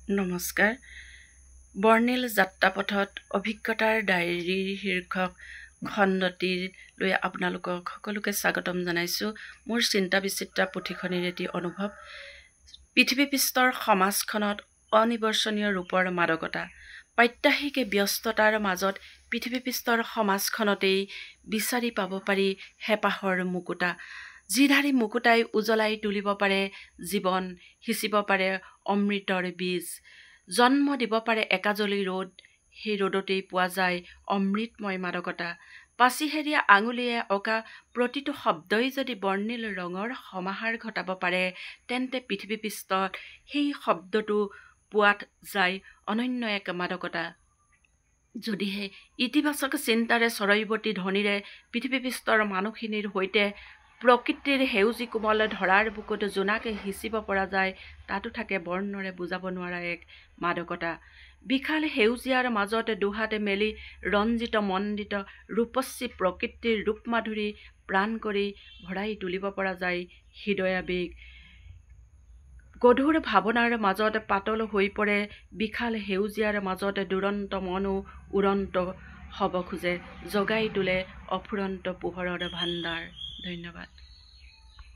নমস্কাৰ। বৰ্ণিল যাত্ৰাপথত অভিজ্ঞতাৰ ডায়েৰীৰ শীৰ্ষক খণ্ডটিলৈ আপোনালোকক সকলোকে স্বাগতম জনাইছোঁ। মোৰ চিন্তা বিচিত্ৰা পুথিখনিৰ এটি অনুভৱ। পৃথিৱীপৃষ্ঠৰ সমাজখনত অনিৰ্বচনীয় ৰূপৰ মাদকতা। প্ৰাত্যাহিক ব্যস্ততাৰ মাজত পৃথিৱীপৃষ্ঠৰ সমাজখনতেই বিচাৰি পাব পাৰি হেঁপাহৰ মুকুতা। যিধাৰী মুকুতাই উজ্বলাই তুলিব পাৰে জীৱন, সিঁচিব পাৰে অমৃতৰ বীজ, জন্ম দিব পাৰে একাজলি ৰ'দ, সেই ৰ'দতেই পোৱা যায় অমৃতময় মাদকতা। পাচিহেৰীয়া আঙুলিয়ে অঁকা প্ৰতিটো শব্দই যদি বৰ্ণিল ৰঙৰ সমাহাৰ ঘটাব পাৰে, তেন্তে পৃথিৱীপৃষ্ঠত সেই শব্দটো পোৱাত যায় অনন্য এক মাদকতা। যদিহে ইতিবাচক চিন্তাৰে চৰৈৱতী ধ্বনিৰে পৃথিৱীপৃষ্ঠৰ মানুহখিনিৰ সৈতে প্ৰকৃতিৰ সেউজী কোমল ধৰাৰ বুকুত জোনাকে সিঁচিব পৰা যায়, তাতো থাকে বৰ্ণৰে বুজাব নোৱাৰা এক মাদকতা। বিশাল সেউজীয়াৰ মাজত দুহাত মেলি ৰঞ্জিত মণ্ডিত ৰূপশ্ৰী প্ৰকৃতিৰ ৰূপমাধুৰী প্ৰাণ কৰি ভৰাই তুলিব পৰা যায় হৃদয়াবেগ। গধুৰ ভাৱনাৰ মাজত পাতল হৈ পৰে বিশাল সেউজীয়াৰ মাজত দুৰন্ত মনো উৰন্ত হ'ব খোজে, জগাই তোলে অফুৰন্ত পোহৰৰ ভাণ্ডাৰ। ধন্যবাদ।